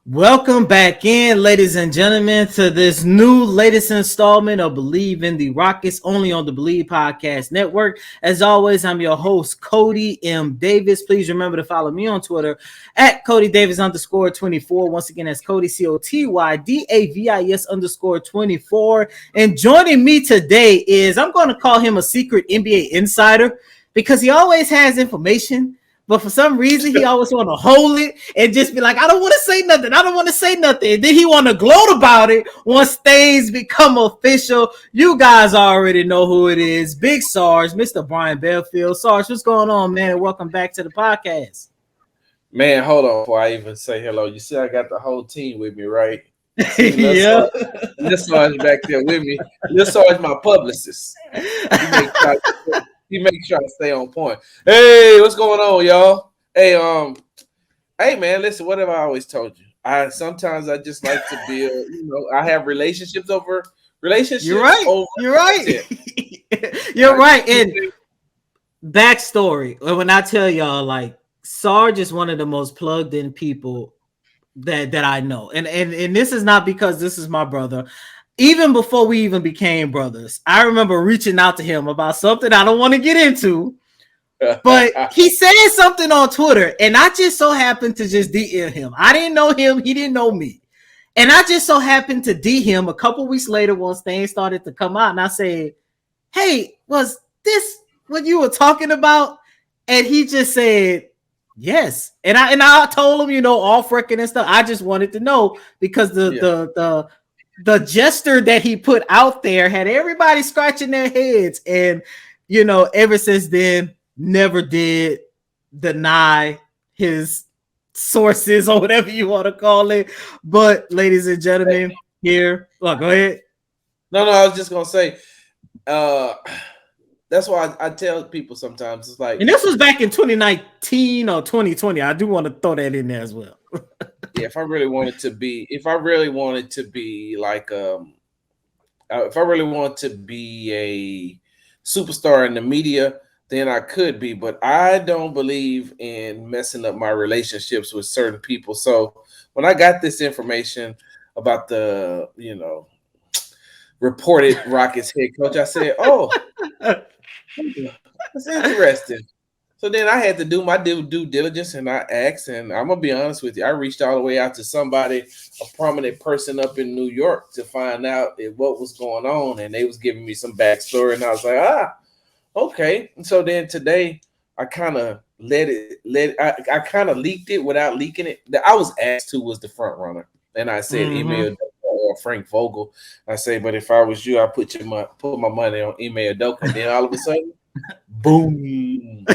Welcome back in, ladies and gentlemen, to this new latest installment of Believe in the Rockets, only on the Believe Podcast Network. As always, I'm your host, Cody M. Davis. Please remember to follow me on Twitter at Cody Davis _24. Once again, that's Cody COTYDAVIS _24. And joining me today is, I'm going to call him a secret NBA insider because he always has information. But for some reason, he always want to hold it and just be like, I don't want to say nothing. I don't want to say nothing. And then he want to gloat about it once things become official. You guys already know who it is. Big Sarge, Mr. Brian Belfield. Sarge, what's going on, man? Welcome back to the podcast. Man, hold on before I even say hello. You see, I got the whole team with me, right? Yeah. This Sarge back there with me. This Sarge my publicist. He makes sure I stay on point. Hey, what's going on, y'all? Hey, man, listen, what have I always told you? Sometimes I just like to build, I have relationships over relationships. You're right. Over You're right. You're right. And backstory, when I tell y'all, like, Sarge is one of the most plugged in people that I know. And this is not because this is my brother. Even before we even became brothers, I remember reaching out to him about something I don't want to get into, but he said something on Twitter, and I just so happened to just DM him. I didn't know him. He didn't know me. And I just so happened to DM him a couple weeks later once things started to come out. And I said, hey, was this what you were talking about? And he just said, yes. And I told him, off record and stuff. I just wanted to know because the gesture that he put out there had everybody scratching their heads. And, ever since then, never did deny his sources or whatever you want to call it. But, ladies and gentlemen, here, go ahead. No, I was just going to say, that's why I tell people sometimes, it's like, and this was back in 2019 or 2020. I do want to throw that in there as well. Yeah, if I really wanted to be like, if I really want to be a superstar in the media, then I could be, but I don't believe in messing up my relationships with certain people. So when I got this information about the, reported Rockets head coach, I said, oh, that's interesting. So then I had to do my due diligence, and I asked, and I'm going to be honest with you, I reached all the way out to somebody, a prominent person up in New York, to find out what was going on, and they was giving me some backstory, and I was like, okay. And so then today, I kind of I kind of leaked it without leaking it. I was asked who was the front runner, and I said email or Frank Vogel. I say, but if I was you, I'd put my money on email Udoka, and then all of a sudden, boom.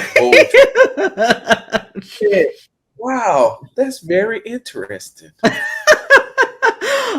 Wow, that's very interesting.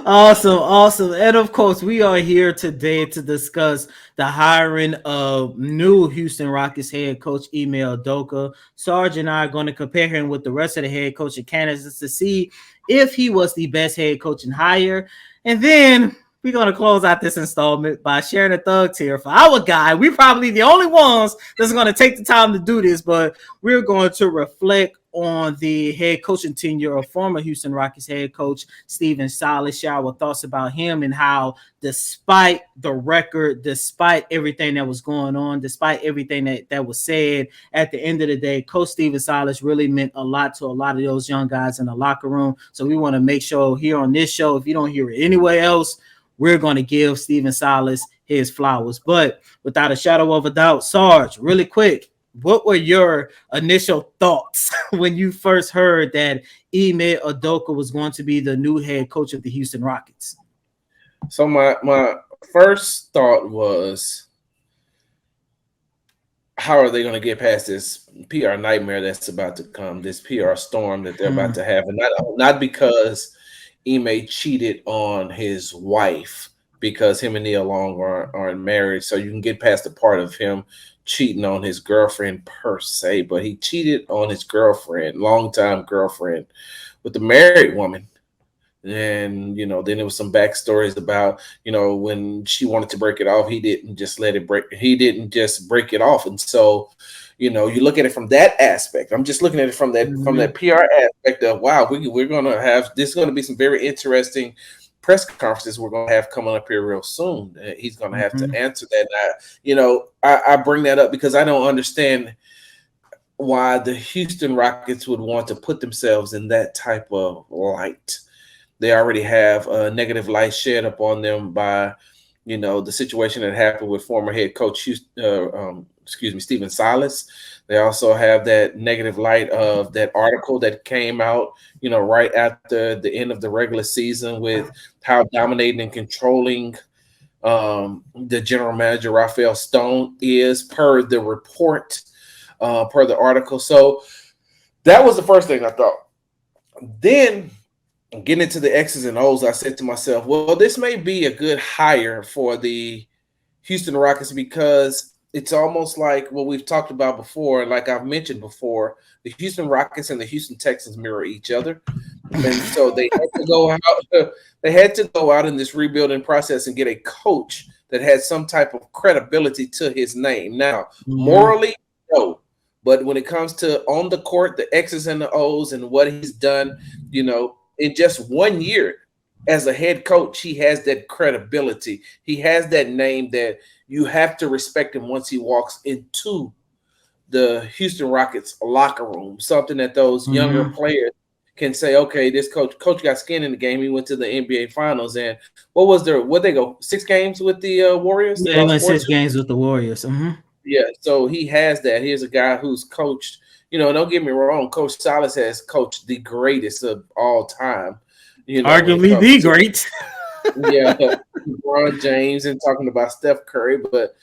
Awesome. And of course, we are here today to discuss the hiring of new Houston Rockets head coach Ime Udoka. Sarge and I are going to compare him with the rest of the head coaching candidates to see if he was the best head coaching hire. And then we're going to close out this installment by sharing a thug tier for our guy. We're probably the only ones that's going to take the time to do this, but we're going to reflect on the head coaching tenure of former Houston Rockets head coach Stephen Silas. Share our thoughts about him and how, despite the record, despite everything that was going on, despite everything that was said, at the end of the day, Coach Stephen Silas really meant a lot to a lot of those young guys in the locker room. So we want to make sure here on this show, if you don't hear it anywhere else, we're going to give Stephen Silas his flowers. But without a shadow of a doubt, Sarge, really quick, what were your initial thoughts when you first heard that Ime Udoka was going to be the new head coach of the Houston Rockets? So my first thought was, how are they going to get past this PR nightmare that's about to come, this PR storm that they're about to have? And not because Ime cheated on his wife, because him and Nia Long aren't married, so you can get past the part of him cheating on his girlfriend per se, but he cheated on his girlfriend, longtime girlfriend, with a married woman And then there was some backstories about when she wanted to break it off, he didn't just let it break. He didn't just break it off, and so you look at it from that aspect. I'm just looking at it from that Mhm. PR aspect of wow, we're gonna have this. Is going to be some very interesting press conferences we're gonna have coming up here real soon. He's gonna have to Mhm. answer that. I bring that up because I don't understand why the Houston Rockets would want to put themselves in that type of light. They already have a negative light shed upon them by, the situation that happened with former head coach, Stephen Silas. They also have that negative light of that article that came out, right after the end of the regular season with how dominating and controlling the general manager Raphael Stone is per the report, per the article. So that was the first thing I thought. Then getting into the X's and O's, I said to myself, well, this may be a good hire for the Houston Rockets because it's almost like what we've talked about before. Like I've mentioned before, the Houston Rockets and the Houston Texans mirror each other. And so they had to go out. They had to go out in this rebuilding process and get a coach that had some type of credibility to his name. Now, Mhm. morally, no, but when it comes to on the court, the X's and the O's and what he's done, in just 1 year as a head coach, he has that credibility. He has that name that you have to respect him once he walks into the Houston Rockets locker room. Something that those younger Mhm. players can say, okay, this coach got skin in the game. He went to the NBA Finals, and what was there? What they go 6 games with the Warriors? They Yeah, he lost went four six two. games with the Warriors. Mhm. Yeah, so he has that. Here's a guy who's coached. Don't get me wrong. Coach Silas has coached the greatest of all time. When it Arguably comes the to great. yeah, LeBron James and talking about Steph Curry, but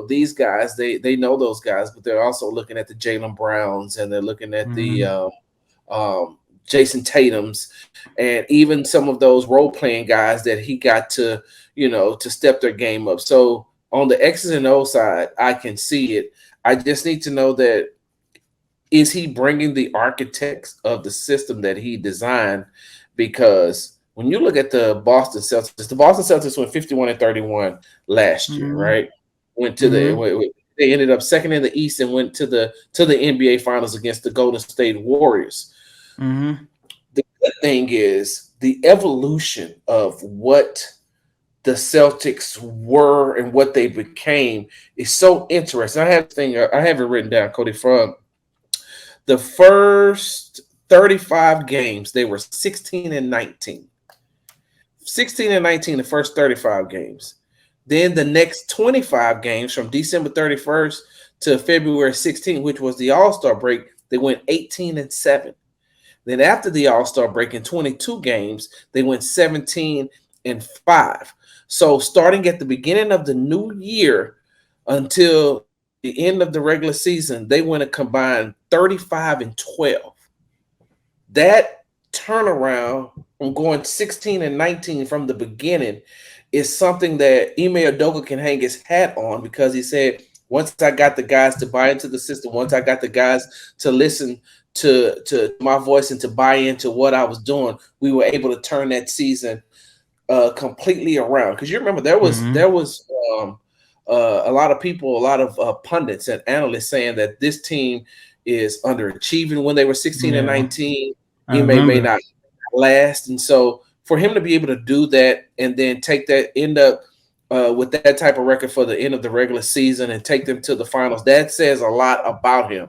these guys they know those guys, but they're also looking at the Jalen Browns and they're looking at the Mhm. um, Jason Tatum's and even some of those role playing guys that he got to step their game up. So on the X's and O side, I can see it. I just need to know that is he bringing the architects of the system that he designed? Because when you look at the Boston Celtics went 51-31 last year, Mhm. right? Went to Mhm. they ended up second in the East and went to the NBA Finals against the Golden State Warriors. Mhm. The good thing is the evolution of what the Celtics were and what they became is so interesting. I have it written down, Cody, from the first 35 games, they were 16 and 19. 16 and 19 the first 35 games. Then the next 25 games from December 31st to February 16th, which was the All-Star break, they went 18 and 7. Then after the All-Star break in 22 games, they went 17 and 5. So starting at the beginning of the new year until the end of the regular season, they went a combined 35 and 12. That turnaround from going 16 and 19 from the beginning is something that Ime Udoka can hang his hat on because he said, once I got the guys to buy into the system, once I got the guys to listen to my voice and to buy into what I was doing, we were able to turn that season completely around. Because you remember there was um, a lot of people, a lot of pundits and analysts saying that this team is underachieving when they were 16 and Yeah, 19. I Ime may remember. not last, and so for him to be able to do that and then take that end up with that type of record for the end of the regular season and take them to the finals, that says a lot about him.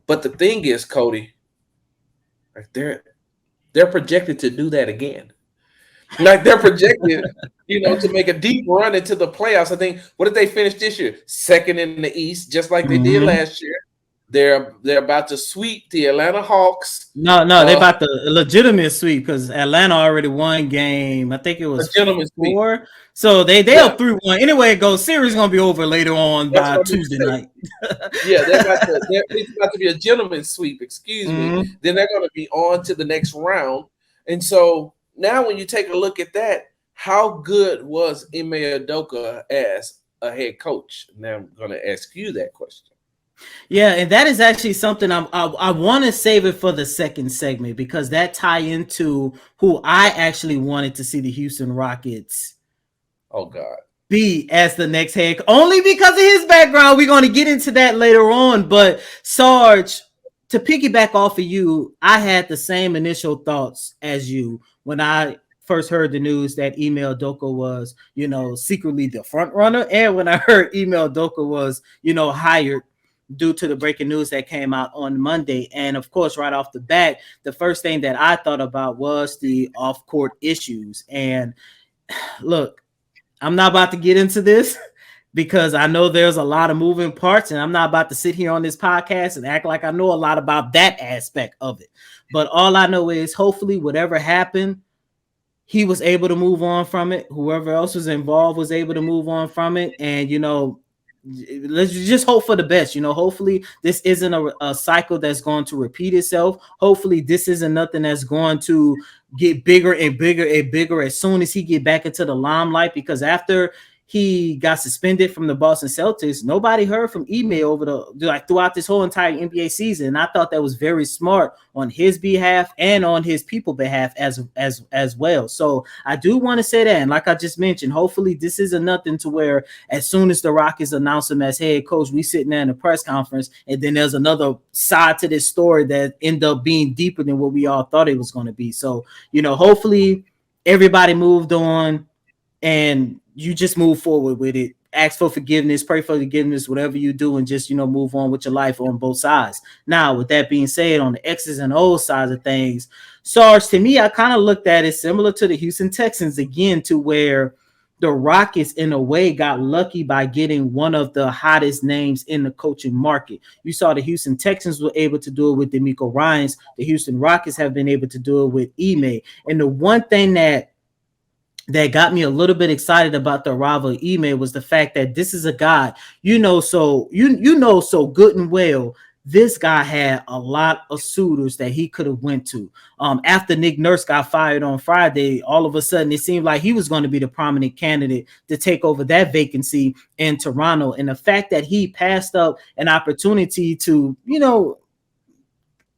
But the thing is, Cody, like they're projected to do that again. Like they're projected, to make a deep run into the playoffs. I think what did they finish this year? Second in the East, just like they did Mhm. last year. They're about to sweep the Atlanta Hawks. No, no, they Uh, about the legitimate sweep because Atlanta already won game. I think it a was gentleman's sweep. 4. So they Yeah, up 3-1. Anyway, it goes series gonna be over later on that's by what I meant to Tuesday say. night. Yeah, it's about to be a gentleman's sweep. Excuse me. Mhm. Then they're going to be on to the next round. And so now, when you take a look at that, how good was Ime Udoka as a head coach? Now I'm going to ask you that question. Yeah, and that is actually something I want to save it for the second segment because that tie into who I actually wanted to see the Houston Rockets Oh God. be as the next head, only because of his background. We're going to get into that later on. But Sarge, to piggyback off of you, I had the same initial thoughts as you when I first heard the news that Email Doka was, secretly the front runner, and when I heard Email Doka was, hired due to the breaking news that came out on Monday. And of course, right off the bat, the first thing that I thought about was the off court issues. And look, I'm not about to get into this because I know there's a lot of moving parts, and I'm not about to sit here on this podcast and act like I know a lot about that aspect of it. But all I know is hopefully whatever happened, he was able to move on from it. Whoever else was involved was able to move on from it. And, let's just hope for the best. Hopefully this isn't a cycle that's going to repeat itself. Hopefully this isn't nothing that's going to get bigger and bigger and bigger as soon as he get back into the limelight, because after he got suspended from the Boston Celtics, nobody heard from Ime over throughout this whole entire NBA season. And I thought that was very smart on his behalf and on his people behalf as well. So I do want to say that, and like I just mentioned, hopefully this isn't nothing to where as soon as the Rockets announce him as head coach, we sitting there in the press conference, and then there's another side to this story that end up being deeper than what we all thought it was going to be. So, hopefully everybody moved on and you just move forward with it. Ask for forgiveness, pray for forgiveness, whatever you do, and just move on with your life on both sides. Now, with that being said, on the X's and O's sides of things, Sarge, to me, I kind of looked at it similar to the Houston Texans again, to where the Rockets, in a way, got lucky by getting one of the hottest names in the coaching market. You saw the Houston Texans were able to do it with D'Amico Ryans. The Houston Rockets have been able to do it with Ime. And the one thing that got me a little bit excited about the arrival of Ime was the fact that this is a guy, so good and well. This guy had a lot of suitors that he could have went to. After Nick Nurse got fired on Friday, all of a sudden it seemed like he was going to be the prominent candidate to take over that vacancy in Toronto. And the fact that he passed up an opportunity to,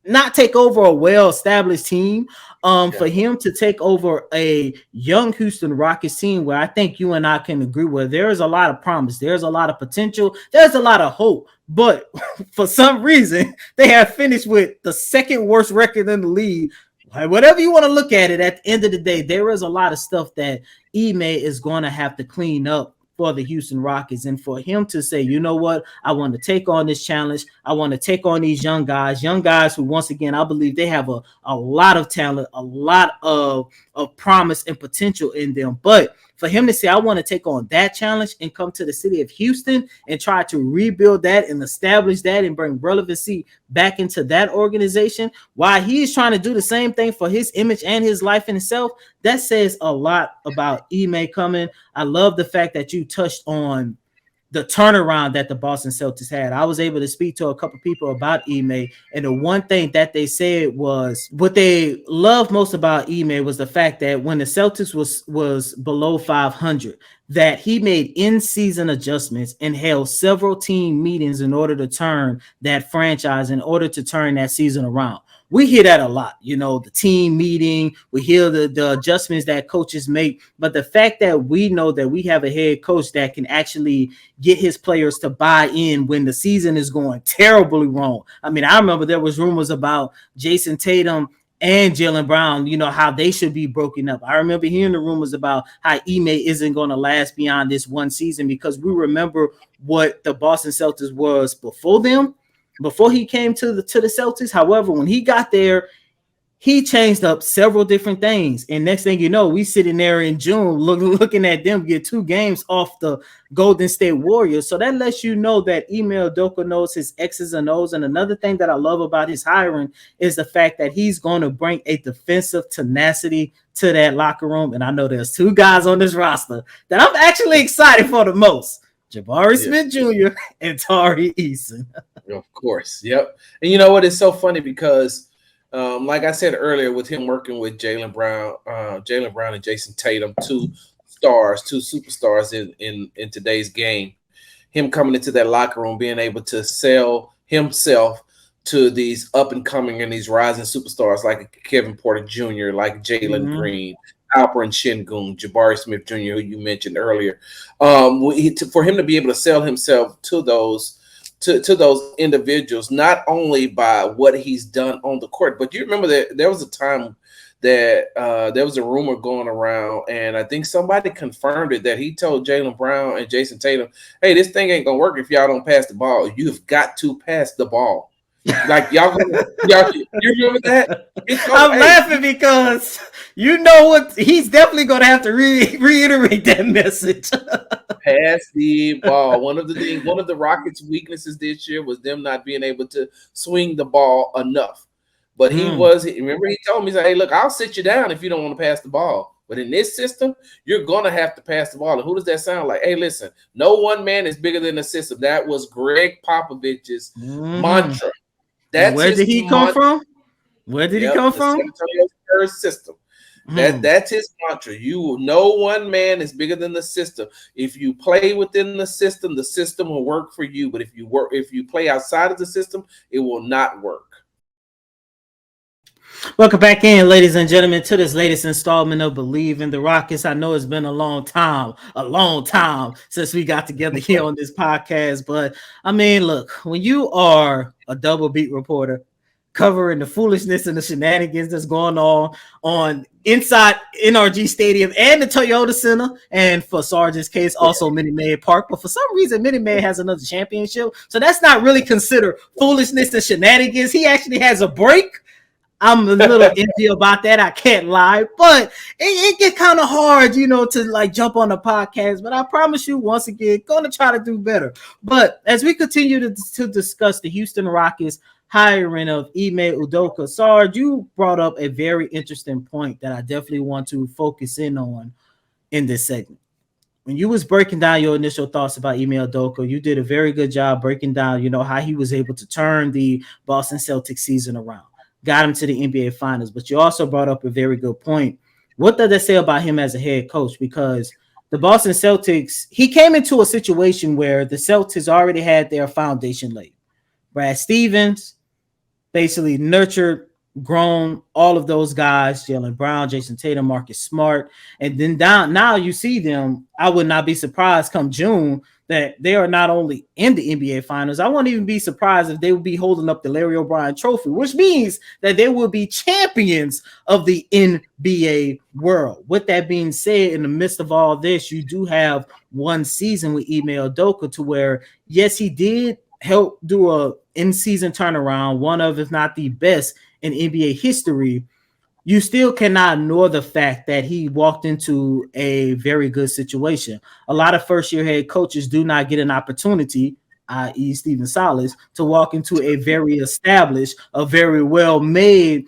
not take over a well-established team, for him to take over a young Houston Rockets team where I think you and I can agree where there is a lot of promise, there's a lot of potential, there's a lot of hope, but for some reason they have finished with the second worst record in the league. Whatever you want to look at it, at the end of the day, there is a lot of stuff that Ime is going to have to clean up for the Houston Rockets. And for him to say, you know what, I want to take on this challenge. I want to take on these young guys who, once again, I believe they have a lot of talent, a lot of promise and potential in them. But for him to say, I want to take on that challenge and come to the city of Houston and try to rebuild that and establish that and bring relevancy back into that organization, while he's trying to do the same thing for his image and his life in itself, that says a lot about Ime coming. I love the fact that you touched on the turnaround that the Boston Celtics had. I was able to speak to a couple people about Ime, and the one thing that they said was what they loved most about Ime was the fact that when the Celtics was below 500, that he made in-season adjustments and held several team meetings in order to turn that franchise, in order to turn that season around. We hear that a lot, the team meeting, we hear the adjustments that coaches make, but the fact that we know that we have a head coach that can actually get his players to buy in when the season is going terribly wrong. I mean, I remember there was rumors about Jason Tatum and Jaylen Brown, how they should be broken up. I remember hearing the rumors about how Ime isn't going to last beyond this one season, because we remember what the Boston Celtics was before he came to the Celtics. However, when he got there, he changed up several different things. And next thing you know, we sitting there in June looking at them get 2 games off the Golden State Warriors. So that lets you know that Ime Udoka knows his X's and O's. And another thing that I love about his hiring is the fact that he's going to bring a defensive tenacity to that locker room. And I know there's 2 guys on this roster that I'm actually excited for the most: Jabari Smith Jr. and Tari Eason. Of course. Yep. And you know what? It's so funny because like I said earlier, with him working with Jaylen Brown and Jason Tatum, 2 superstars in today's game, him coming into that locker room, being able to sell himself to these up and coming and these rising superstars like Kevin Porter Jr., like Jalen Mhm. Green, Alperen Şengün, Jabari Smith Jr., who you mentioned earlier. For him to be able to sell himself to those to those individuals, not only by what he's done on the court, but you remember that there was a time that there was a rumor going around, and I think somebody confirmed it that he told Jaylen Brown and Jason Tatum, "Hey, this thing ain't gonna work if y'all don't pass the ball. You've got to pass the ball. Like y'all, you remember that? He told, I'm hey, laughing because you know what, he's definitely going to have to reiterate that message. pass the ball. One of the Rockets' weaknesses this year was them not being able to swing the ball enough. But remember, he told me, he said, "Hey, look, I'll sit you down if you don't want to pass the ball. But in this system, you're gonna have to pass the ball." And who does that sound like? Hey, listen, no one man is bigger than the system. That was Greg Popovich's Mm-hmm. mantra. And That's where did his he come mantra. from? Where did he come Yep, the San from? Antonio Spurs system. Hmm. That's his mantra. No one man is bigger than the system. If you play within the system will work for you. But if you play outside of the system, it will not work. Welcome back in, ladies and gentlemen, to this latest installment of Believe in the Rockets. I know it's been a long time since we got together here on this podcast. But I mean, look, when you are a double beat reporter covering the foolishness and the shenanigans that's going on inside NRG Stadium and the Toyota Center, and for Sarge's case, also Minute Maid Park. But for some reason, Minute Maid has another championship, so that's not really considered foolishness and shenanigans. He actually has a break. I'm a little iffy about that. I can't lie, but it get kind of hard, to like jump on the podcast. But I promise you, once again, going to try to do better. But as we continue to discuss the Houston Rockets hiring of Ime Udoka, Sarge, you brought up a very interesting point that I definitely want to focus in on in this segment. When you was breaking down your initial thoughts about Ime Udoka, you did a very good job breaking down, how he was able to turn the Boston Celtics season around, got him to the NBA Finals. But you also brought up a very good point. What does that say about him as a head coach? Because the Boston Celtics, he came into a situation where the Celtics already had their foundation laid. Brad Stevens basically nurtured, grown all of those guys, Jaylen Brown, Jason Tatum, Marcus Smart. And then down now you see them. I would not be surprised come June that they are not only in the NBA Finals. I won't even be surprised if they would be holding up the Larry O'Brien Trophy, which means that they will be champions of the NBA world. With that being said, in the midst of all this, you do have one season with Ime Udoka to where, yes, he did help do a in-season turnaround, one of, if not the best in NBA history. You still cannot ignore the fact that he walked into a very good situation. A lot of first-year head coaches do not get an opportunity, i.e. Stephen Silas, to walk into a very established, a very well-made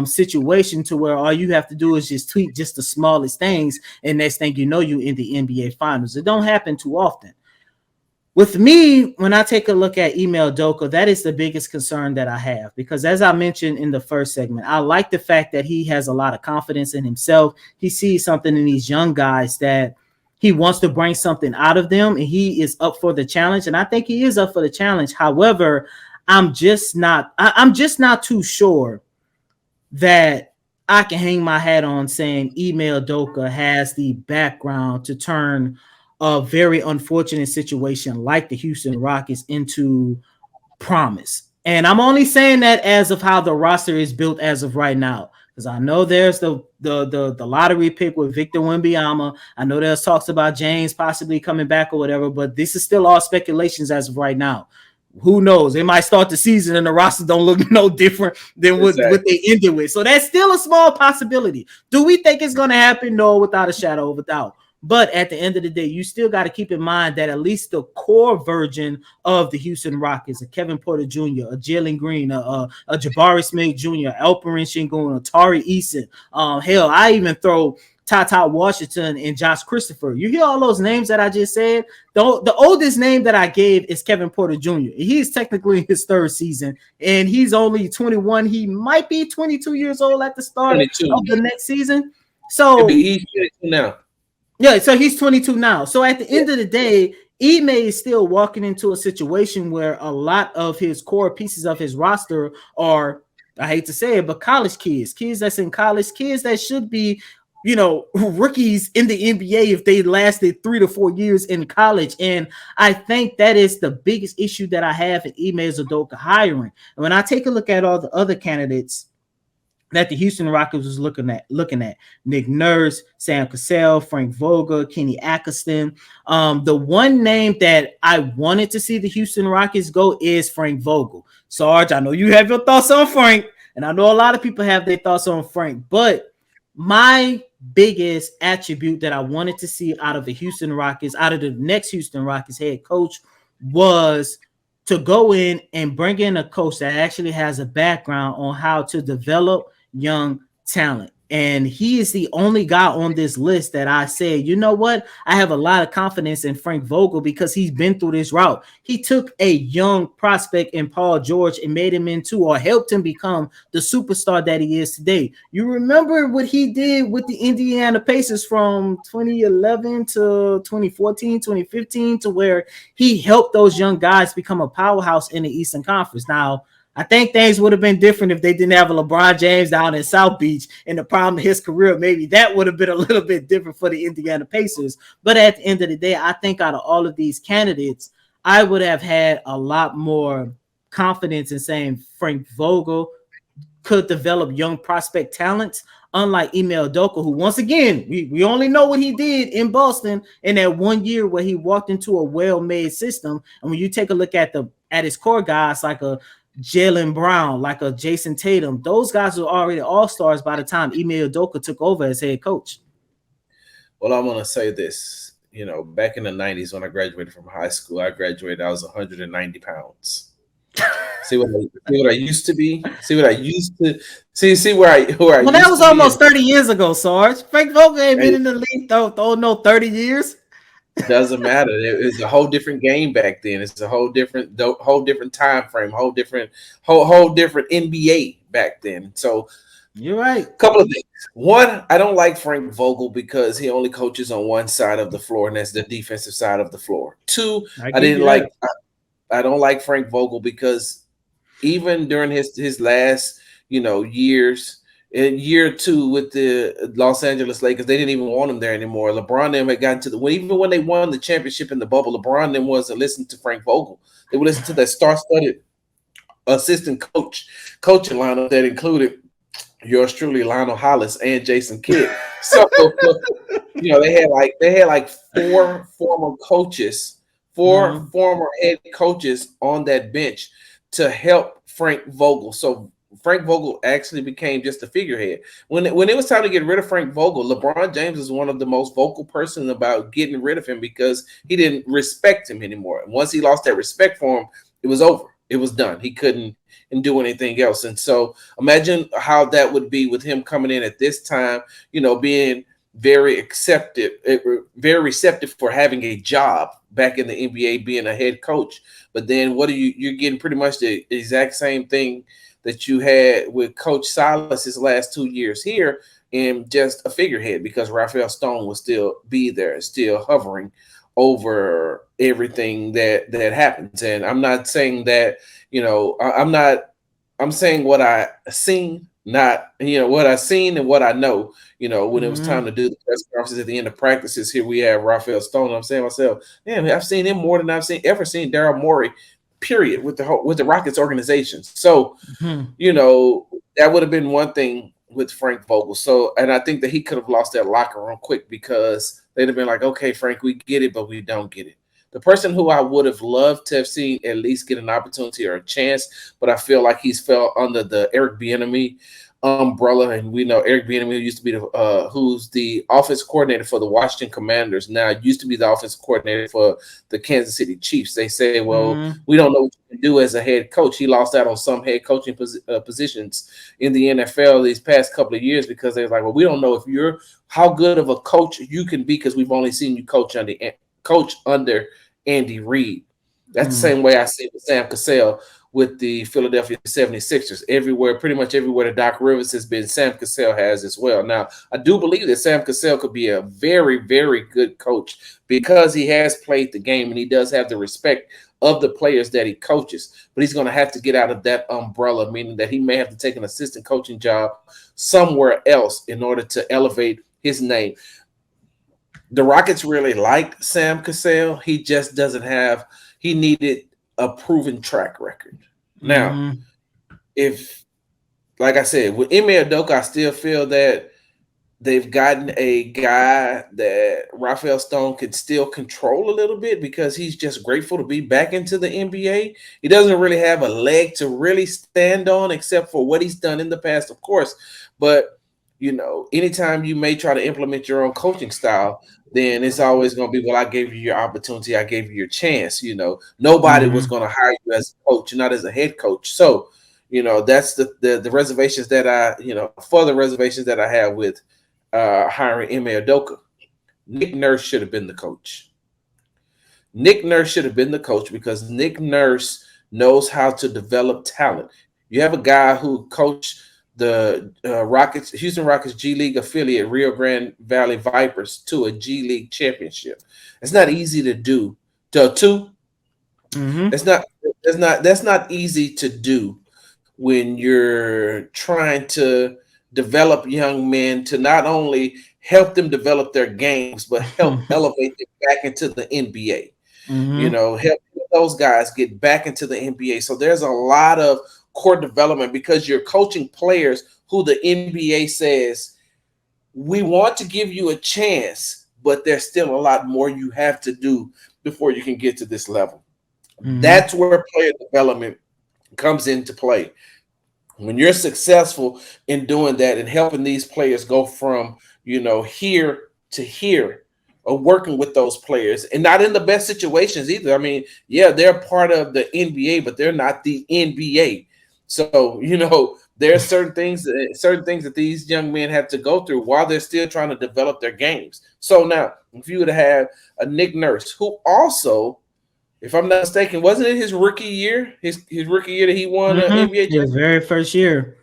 situation to where all you have to do is just tweak just the smallest things, and next thing you know, you in the NBA Finals. It don't happen too often. With me, when I take a look at Ime Udoka, that is the biggest concern that I have, because as I mentioned in the first segment, I like the fact that he has a lot of confidence in himself. He sees something in these young guys that he wants to bring something out of them, and he is up for the challenge. And I think he is up for the challenge. However, I'm just not too sure that I can hang my hat on saying Ime Udoka has the background to turn a very unfortunate situation like the Houston Rockets into promise. And I'm only saying that as of how the roster is built as of right now. Because I know there's the lottery pick with Victor Wembanyama. I know there's talks about James possibly coming back or whatever, but this is still all speculations as of right now. Who knows? They might start the season and the roster don't look no different than what Exactly. they ended with. So that's still a small possibility. Do we think it's going to happen? No, without a shadow of a doubt. But at the end of the day, you still got to keep in mind that at least the core version of the Houston Rockets, a Kevin Porter Jr., a Jalen Green, a Jabari Smith Jr., Alperen Şengün, Tari Eason. Hell, I even throw Tata Washington and Josh Christopher. You hear all those names that I just said? The oldest name that I gave is Kevin Porter Jr. He's technically in his third season, and he's only 21. He might be 22 years old at the start 22. of the next season. He'll be So he's 22 now. yeah, so he's 22 now. So at the end of the day, Ime is still walking into a situation where a lot of his core pieces of his roster are, I hate to say it, but college kids, kids that's in college, kids that should be, rookies in the NBA if they lasted 3 to 4 years in college. And I think that is the biggest issue that I have in Ime Udoka hiring. And when I take a look at all the other candidates that the Houston Rockets was looking at Nick Nurse, Sam Cassell, Frank Vogel, Kenny Atkinson. The one name that I wanted to see the Houston Rockets go is Frank Vogel. Sarge, I know you have your thoughts on Frank, and I know a lot of people have their thoughts on Frank, but my biggest attribute that I wanted to see out of the Houston Rockets, out of the next Houston Rockets head coach, was to go in and bring in a coach that actually has a background on how to develop young talent. And he is the only guy on this list that I say, you know what? I have a lot of confidence in Frank Vogel because he's been through this route. He took a young prospect in Paul George and made him into, or helped him become, the superstar that he is today. You remember what he did with the Indiana Pacers from 2011 to 2014, 2015, to where he helped those young guys become a powerhouse in the Eastern Conference. Now, I think things would have been different if they didn't have a LeBron James down in South Beach in the prime of his career. Maybe that would have been a little bit different for the Indiana Pacers. But at the end of the day, I think out of all of these candidates, I would have had a lot more confidence in saying Frank Vogel could develop young prospect talents, unlike Ime Udoka, who, once again, we only know what he did in Boston in that 1 year where he walked into a well-made system. And when you take a look at his core guys, like a Jaylen Brown, like a Jason Tatum, those guys were already all-stars by the time Ime Udoka took over as head coach. Well, I'm gonna say this. Back in the '90s when I graduated from high school, I was 190 pounds. See what I used to be. See what I used to see where I Well, that used was to be. almost 30 years ago, Sarge. Frank Vogel ain't been in the league though no 30 years. Doesn't matter. It's a whole different game back then. It's a whole different time frame, whole different NBA back then. So you're right. Couple of things. One, I don't like Frank Vogel because he only coaches on one side of the floor, and that's the defensive side of the floor. Two, I I give didn't you like. that. I don't like Frank Vogel because even during his last years, in year two with the Los Angeles Lakers, they didn't even want him there anymore. LeBron and them had gotten to even when they won the championship in the bubble, LeBron and them wasn't listening to Frank Vogel. They would listen to that star-studded assistant coaching lineup that included yours truly, Lionel Hollis and Jason Kidd. So they had like four former coaches, former head coaches on that bench to help Frank Vogel. So Frank Vogel actually became just a figurehead. When it was time to get rid of Frank Vogel, LeBron James was one of the most vocal persons about getting rid of him because he didn't respect him anymore. And once he lost that respect for him, it was over. It was done. He couldn't do anything else. And so imagine how that would be with him coming in at this time, being very receptive for having a job back in the NBA, being a head coach. But then you're getting pretty much the exact same thing that you had with Coach Silas his last 2 years here, and just a figurehead because Rafael Stone will still be there, still hovering over everything that happens. And I'm not saying that, I'm saying what I seen, not what I seen and what I know. When it was time to do the press conferences at the end of practices, here we have Rafael Stone. I'm saying to myself, man, I've seen him more than I've ever seen Daryl Morey, period, with the Rockets organization. So, that would have been one thing with Frank Vogel. So, and I think that he could have lost that locker room quick because they'd have been like, okay, Frank, we get it, but we don't get it. The person who I would have loved to have seen at least get an opportunity or a chance, but I feel like he's fell under the Eric Bieniemy umbrella, and we know Eric Bieniemy used to be who's the offensive coordinator for the Washington Commanders. Now used to be the offensive coordinator for the Kansas City Chiefs. They say, well, we don't know what you can do as a head coach. He lost out on some head coaching positions in the NFL these past couple of years because they're like, well, we don't know if you're how good of a coach you can be because we've only seen you coach under Andy Reid. That's the same way I see with Sam Cassell. with the Philadelphia 76ers. Everywhere, pretty much everywhere that Doc Rivers has been, Sam Cassell has as well. Now, I do believe that Sam Cassell could be a very, very good coach because he has played the game and he does have the respect of the players that he coaches. But he's going to have to get out of that umbrella, meaning that he may have to take an assistant coaching job somewhere else in order to elevate his name. The Rockets really like Sam Cassell. He just doesn't have, he needed a proven track record. Now, if, like I said, with Ime Udoka, I still feel that they've gotten a guy that Rafael Stone could still control a little bit because he's just grateful to be back into the NBA. He doesn't really have a leg to really stand on except for what he's done in the past, of course. But, you know, anytime you may try to implement your own coaching style, then it's always going to be, well, I gave you your opportunity. I gave you your chance. You know, nobody was going to hire you as a coach, not as a head coach. So, you know, that's the reservations that I, you know, further reservations that I have with hiring Ime Udoka. Nick Nurse should have been the coach. Nick Nurse should have been the coach because Nick Nurse knows how to develop talent. You have a guy who coached the Houston Rockets G League affiliate, Rio Grande Valley Vipers, to a G League championship. It's not easy to do. That's not easy to do when you're trying to develop young men to not only help them develop their games, but help elevate them back into the NBA. You know, help those guys get back into the NBA. So there's a lot of core development because you're coaching players who the NBA says, we want to give you a chance, but there's still a lot more you have to do before you can get to this level. That's where player development comes into play. When you're successful in doing that and helping these players go from, you know, here to here, or working with those players and not in the best situations either. I mean, yeah, they're part of the NBA, but they're not the NBA. So, you know, there are certain things that these young men have to go through while they're still trying to develop their games. So now, if you would have a Nick Nurse, who also, if I'm not mistaken, wasn't it his rookie year? His rookie year that he won an NBA championship? His very first year.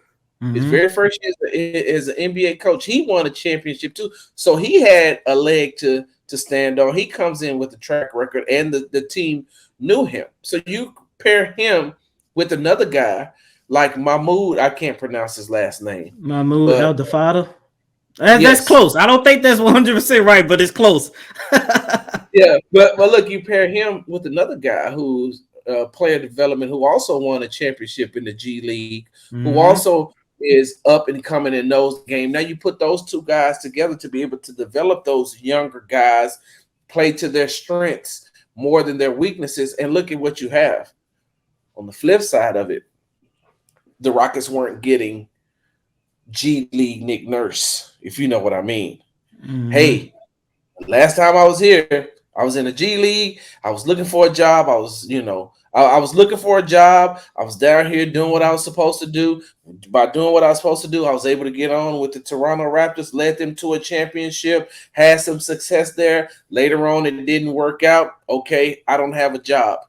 His very first year as an NBA coach, he won a championship too. So he had a leg to stand on. He comes in with a track record, and the team knew him. So you pair him with another guy like Mahmoud. I can't pronounce his last name. Mahmoud El Dafada. That's close. I don't think that's 100% right, but it's close. Yeah, but look, you pair him with another guy who's player development, who also won a championship in the G League, who also is up and coming and knows the game. Now you put those two guys together to be able to develop those younger guys, play to their strengths more than their weaknesses, and look at what you have. On the flip side of it, the Rockets weren't getting G League Nick Nurse, if you know what I mean. Hey, last time I was here, I was in a G League. I was looking for a job. I was looking for a job. I was down here doing what I was supposed to do. By doing what I was supposed to do, I was able to get on with the Toronto Raptors, led them to a championship, had some success there. Later on, it didn't work out. Okay, I don't have a job.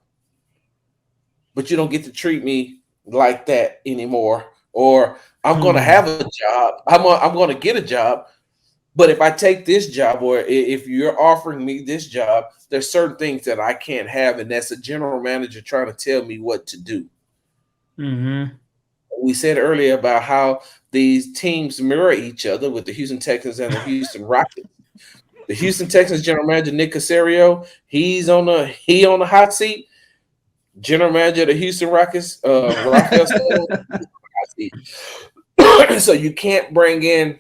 But you don't get to treat me like that anymore. Or I'm going to have a job. I'm going to get a job. But if I take this job, or if you're offering me this job, there's certain things that I can't have, and that's a general manager trying to tell me what to do. We said earlier about how these teams mirror each other with the Houston Texans and the Houston Rockets. The Houston Texans general manager Nick Caserio, he's on the hot seat. General manager of the Houston Rockets, Rafael Stone, hot seat. So you can't bring in.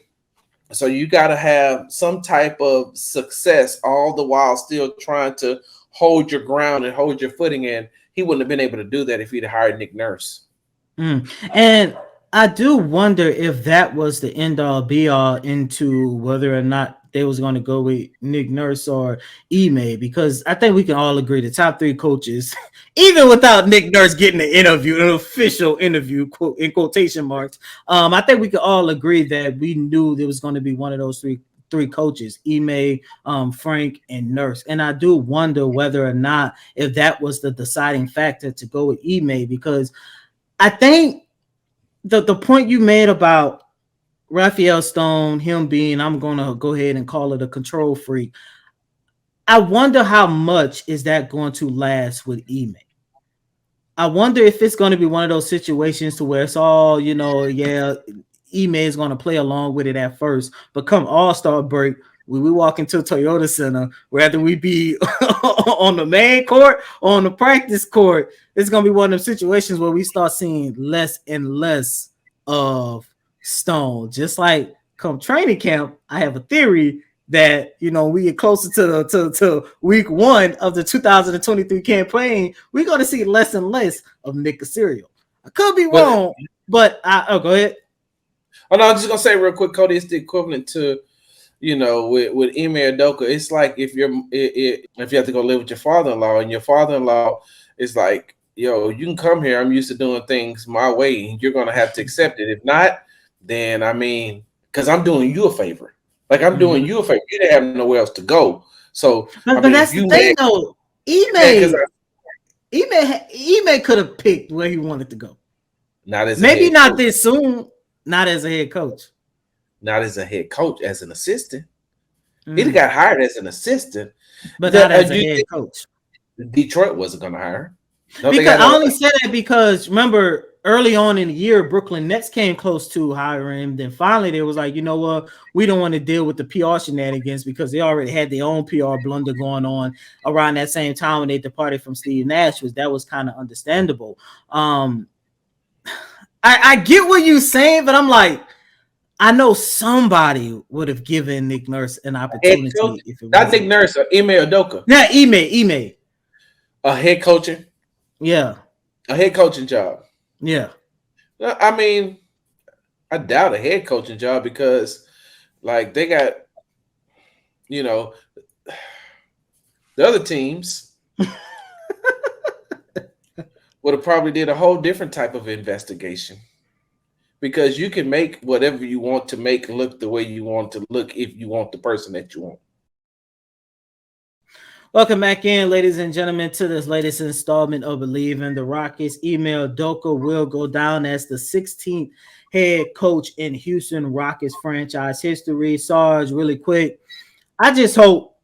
So you got to have some type of success, all the while still trying to hold your ground and hold your footing in. He wouldn't have been able to do that if he'd hired Nick Nurse. And I do wonder if that was the end all be all into whether or not they was going to go with Nick Nurse or Ime, because I think we can all agree the top three coaches, even without Nick Nurse getting an official interview, quote, in quotation marks, I think we could all agree that we knew there was going to be one of those three three coaches, Ime, Frank, and Nurse. And I do wonder whether or not if that was the deciding factor to go with Ime, because I think the point you made about Raphael Stone, him being, I'm gonna go ahead and call it a control freak. I wonder how much is that going to last with Ime. I wonder if it's going to be one of those situations to where it's all, yeah, Ime is going to play along with it at first, but come All-Star break, when we walk into Toyota Center, whether we be on the main court or on the practice court, it's going to be one of them situations where we start seeing less and less of Stone. Just like come training camp, I have a theory that we get closer to week one of the 2023 campaign, we're going to see less and less of Nick Casario. I could be wrong, but go ahead. Oh no, I'm just gonna say real quick, Cody. It's the equivalent to, with Ime Udoka. It's like if you have to go live with your father-in-law, and your father-in-law is like, yo, you can come here. I'm used to doing things my way. You're gonna have to accept it. If not, then because I'm doing you a favor. Like I'm doing you a favor. You didn't have nowhere else to go. So but that's the thing, though. Ime could have picked where he wanted to go. Maybe not this soon. Not as a head coach. Not as a head coach, as an assistant. He got hired as an assistant, but not as a head coach. Detroit wasn't going to hire him. Because I only said that because remember early on in the year, Brooklyn Nets came close to hiring him. Then finally they was like, you know what, we don't want to deal with the PR shenanigans because they already had their own PR blunder going on around that same time when they departed from Steve Nash. That was kind of understandable. I get what you're saying, but I'm like, I know somebody would have given Nick Nurse an opportunity. If it not Nick Nurse or Ime Udoka. Yeah, Ime. A head coaching. Yeah. A head coaching job. Yeah. I mean, I doubt a head coaching job because, like, they got, the other teams would have probably did a whole different type of investigation. Because you can make whatever you want to make look the way you want to look if you want the person that you want. Welcome back in, ladies and gentlemen, to this latest installment of Believe in the Rockets. Ime Udoka will go down as the 16th head coach in Houston Rockets franchise history. Sarge, really quick, I just hope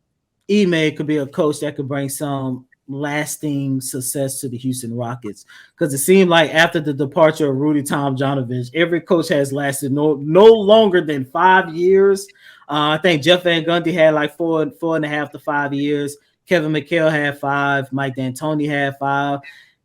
Ime could be a coach that could bring some lasting success to the Houston Rockets, because it seemed like after the departure of Rudy Tomjanovich, every coach has lasted no longer than 5 years. I think Jeff Van Gundy had like 4.5 to 5 years. Kevin McHale had 5. Mike D'Antoni had 5.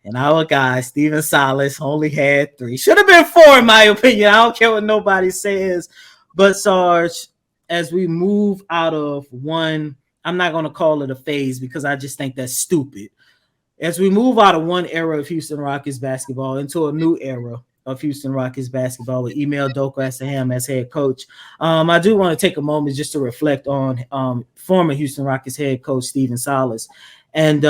And our guy, Steven Silas, only had 3. Should have been 4, in my opinion. I don't care what nobody says. But Sarge, as we move out of one, I'm not going to call it a phase because I just think that's stupid. As we move out of one era of Houston Rockets basketball into a new era of Houston Rockets basketball with Ime Udoka as head coach, I do want to take a moment just to reflect on former Houston Rockets head coach Steven Silas. And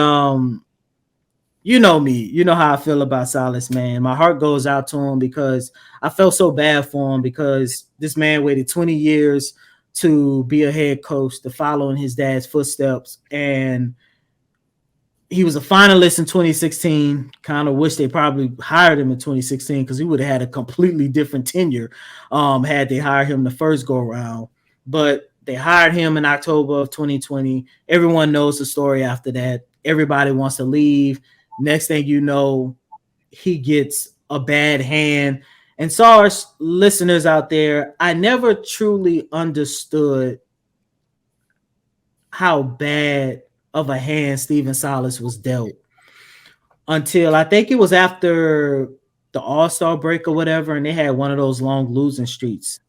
you know me, you know how I feel about Silas, man. My heart goes out to him because I felt so bad for him because this man waited 20 years to be a head coach, to follow in his dad's footsteps. And he was a finalist in 2016. Kind of wish they probably hired him in 2016 because he would have had a completely different tenure had they hired him the first go around. But they hired him in October of 2020. Everyone knows the story after that. Everybody wants to leave. Next thing you know, he gets a bad hand. And so our listeners out there, I never truly understood how bad of a hand Steven Silas was dealt until I think it was after the All-Star break or whatever, and they had one of those long losing streaks.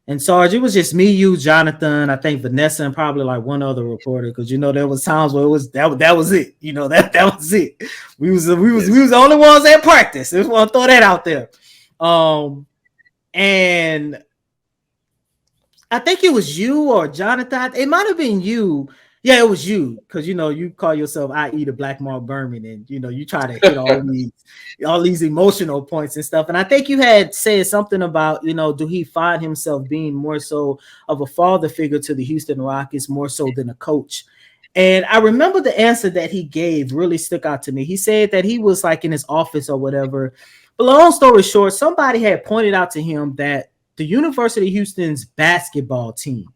And Sarge, it was just me, you, Jonathan, I think Vanessa, and probably like one other reporter, because there was times where it was that was it. That was it. We was the only ones at practice. I just want to throw that out there. And I think it was you or Jonathan. It might have been you Yeah, it was you, because you call yourself I.E. the Black Mark Berman, and you try to hit all these emotional points and stuff. And I think you had said something about do he find himself being more so of a father figure to the Houston Rockets more so than a coach? And I remember the answer that he gave really stuck out to me. He said that he was like in his office or whatever. But long story short, somebody had pointed out to him that the University of Houston's basketball team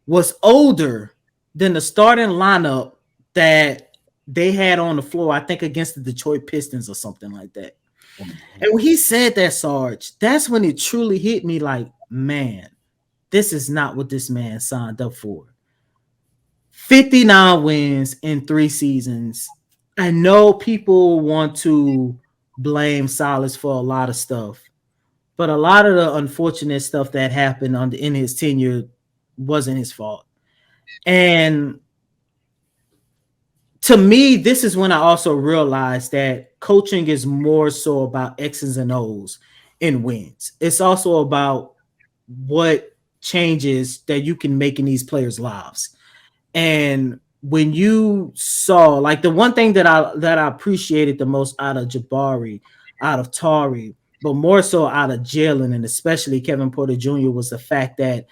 was older than the starting lineup that they had on the floor, I think against the Detroit Pistons or something like that. And when he said that, Sarge, that's when it truly hit me like, man, this is not what this man signed up for. 59 wins in 3 seasons. I know people want to blame Silas for a lot of stuff, but a lot of the unfortunate stuff that happened in his tenure wasn't his fault. And to me, this is when I also realized that coaching is more so about X's and O's and wins. It's also about what changes that you can make in these players' lives. And when you saw, like, the one thing that I appreciated the most out of Jabari, out of Tari, but more so out of Jalen and especially Kevin Porter Jr. was the fact that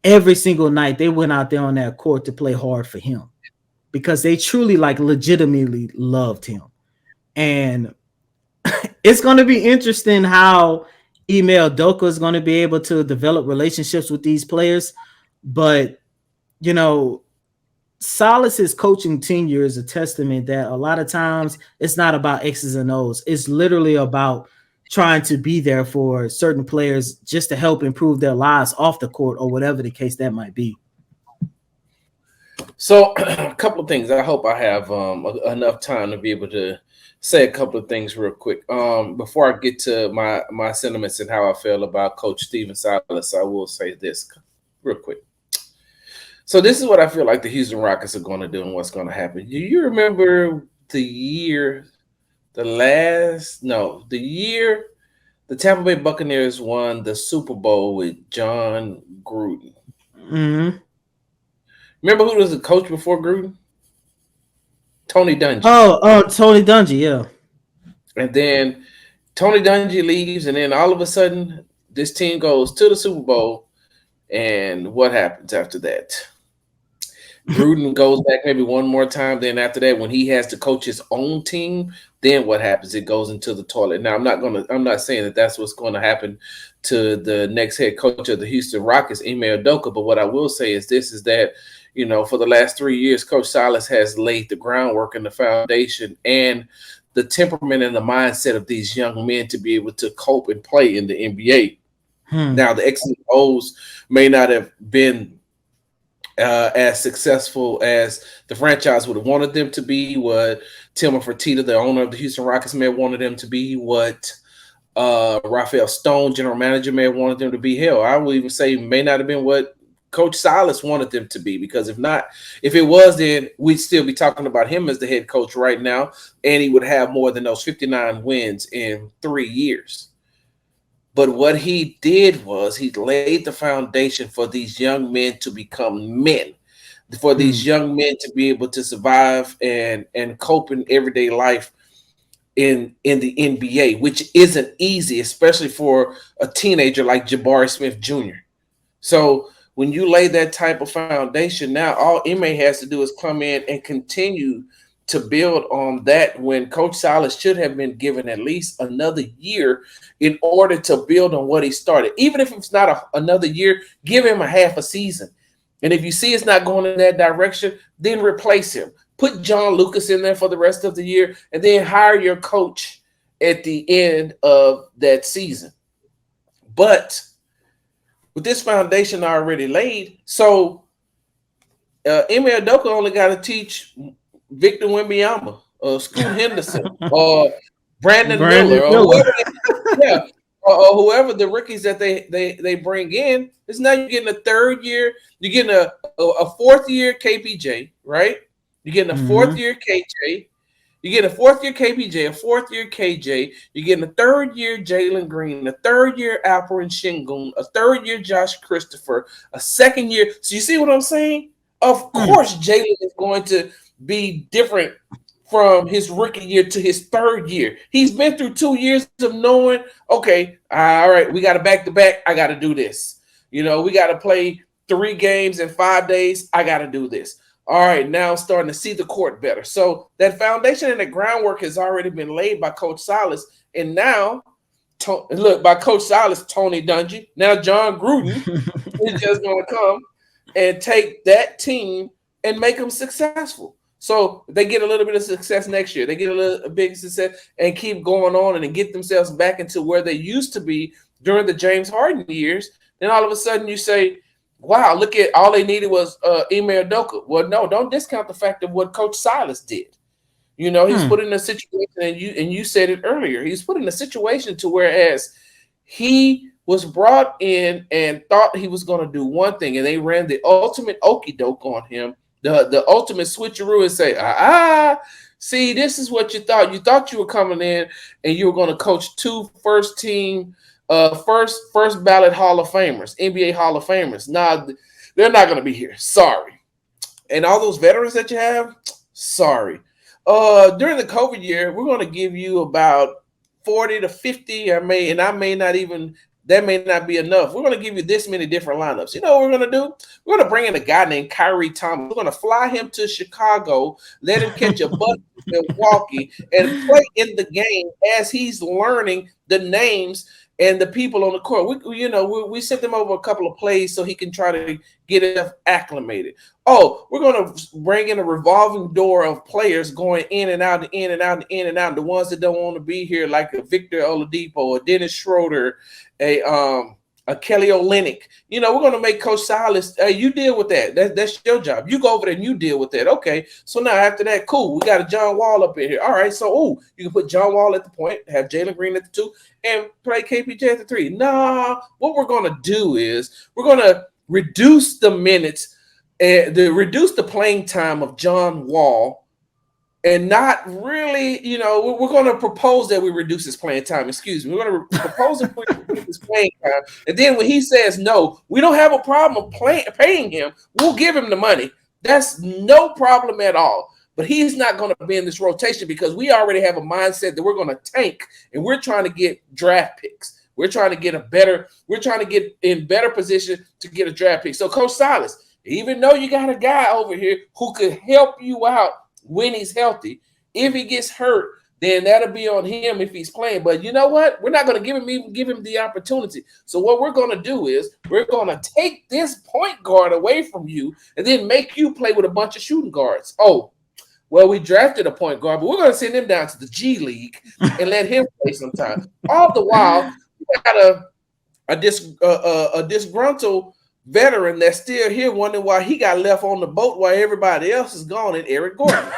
every single night they went out there on that court to play hard for him because they truly like legitimately loved him. And it's going to be interesting how Email Doka is going to be able to develop relationships with these players. But, you know, Silas's coaching tenure is a testament that a lot of times it's not about X's and O's. It's literally about trying to be there for certain players just to help improve their lives off the court or whatever the case that might be. So, a couple of things. I hope I have enough time to be able to say a couple of things real quick. Before I get to my sentiments and how I feel about Coach Steven Silas, I will say this real quick. So, this is what I feel like the Houston Rockets are going to do and what's going to happen. Do you remember the year, the year the Tampa Bay Buccaneers won the Super Bowl with John Gruden? Mm-hmm. Remember who was the coach before Gruden? Tony Dungy. Oh, Tony Dungy, yeah. And then Tony Dungy leaves, and then all of a sudden, this team goes to the Super Bowl. And what happens after that? Gruden goes back maybe one more time. Then after that, when he has to coach his own team, then what happens? It goes into the toilet. Now I'm not saying that that's what's going to happen to the next head coach of the Houston Rockets, Ime Udoka. But what I will say is this: is that for the last 3 years, Coach Silas has laid the groundwork and the foundation and the temperament and the mindset of these young men to be able to cope and play in the NBA. Hmm. Now, the X's and O's may not have been as successful as the franchise would have wanted them to be, what Tim Fertitta, the owner of the Houston Rockets, may have wanted them to be, what Raphael Stone, general manager, may have wanted them to be. Hell, I would even say may not have been what Coach Silas wanted them to be, because if it was, then we'd still be talking about him as the head coach right now, and he would have more than those 59 wins in 3 years. But what he did was he laid the foundation for these young men to become men, for Hmm. these young men to be able to survive and cope in everyday life in the NBA, which isn't easy, especially for a teenager like Jabari Smith Jr. So when you lay that type of foundation, now all Ime has to do is come in and continue to build on that, when Coach Silas should have been given at least another year in order to build on what he started. Even if it's not another year, give him a half a season. And if you see it's not going in that direction, then replace him. Put John Lucas in there for the rest of the year, and then hire your coach at the end of that season. But with this foundation already laid, so Ime Udoka only got to teach Victor Wembanyama, Scoot Henderson, or Brandon Brandon Miller, or Miller. whoever, yeah, or whoever the rookies that they bring in. Is now you're getting a third year, you're getting a fourth year KPJ, right? You're getting a fourth Hmm. year KJ. You get a fourth year KPJ, a fourth year KJ. You're getting a third year Jalen Green, a third year Alperen Şengün, a third year Josh Christopher, a second year. So you see what I'm saying? Of course, Jalen is going to be different from his rookie year to his third year. He's been through 2 years of knowing, okay, all right, we got to back to back. I got to do this. We got to play 3 games in 5 days. I got to do this. All right, now I'm starting to see the court better. So that foundation and the groundwork has already been laid by Coach Silas. And now, look, by Coach Silas, Tony Dungy. Now John Gruden is just going to come and take that team and make them successful. So they get a little bit of success next year. They get a big success and keep going on and get themselves back into where they used to be during the James Harden years. Then all of a sudden you say, wow, look at all they needed was Ime Udoka. Well, no, don't discount the fact of what Coach Silas did. He's put in a situation, and you said it earlier. He's put in a situation to whereas he was brought in and thought he was going to do one thing, and they ran the ultimate okey doke on him, the ultimate switcheroo, and say, see, this is what you thought. You thought you were coming in and you were going to coach 2 first-team, first ballot Hall of Famers, NBA Hall of Famers. Nah, they're not going to be here. Sorry. And all those veterans that you have, sorry. During the COVID year, we're going to give you about 40 to 50. That may not be enough. We're going to give you this many different lineups. You know what we're going to do? We're going to bring in a guy named Kyrie Thomas. We're going to fly him to Chicago, let him catch a bus in Milwaukee, and play in the game as he's learning the names and the people on the court. We sent him over a couple of plays so he can try to get it acclimated. Oh, we're going to bring in a revolving door of players going in and out, in and out, and in and out. The ones that don't want to be here, like a Victor Oladipo, a Dennis Schroeder, a Kelly Olynyk. We're going to make Coach Silas, hey, you deal with that. That's your job. You go over there and you deal with that. Okay. So now after that, cool. We got a John Wall up in here. All right. So, you can put John Wall at the point, have Jalen Green at the 2, and play KPJ at the 3. Nah, what we're going to do is we're going to reduce the minutes and reduce the playing time of John Wall. And not really, we're going to propose that we reduce his playing time. Excuse me. We're going to propose that we reduce his playing time. And then when he says no, we don't have a problem paying him. We'll give him the money. That's no problem at all. But he's not going to be in this rotation because we already have a mindset that we're going to tank, and we're trying to get draft picks. We're trying to get in better position to get a draft pick. So Coach Silas, even though you got a guy over here who could help you out when he's healthy, if he gets hurt, then that'll be on him if he's playing. But you know what? We're not going to give him the opportunity. So what we're going to do is we're going to take this point guard away from you and then make you play with a bunch of shooting guards. Oh, well, we drafted a point guard, but we're going to send him down to the G League and let him play sometime. All the while, we got a disgruntled veteran that's still here wondering why he got left on the boat while everybody else is gone, and Eric Gordon.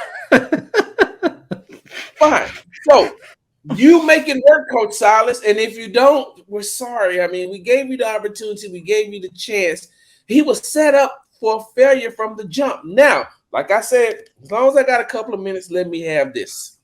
Fine. So you make it work, Coach Silas, and if you don't, we're sorry. I mean, we gave you the opportunity. We gave you the chance. He was set up for failure from the jump. Now, like I said, as long as I got a couple of minutes, let me have this.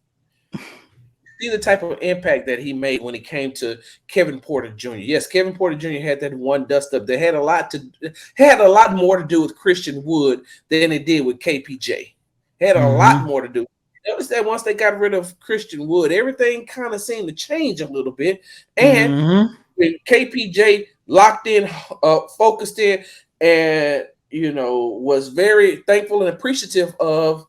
See the type of impact that he made when it came to Kevin Porter Jr. Yes, Kevin Porter Jr. had that one dust up that had a lot more to do with Christian Wood than it did with KPJ. Had a lot more to do. Notice that once they got rid of Christian Wood, everything kind of seemed to change a little bit. And when KPJ locked in, focused in, and was very thankful and appreciative of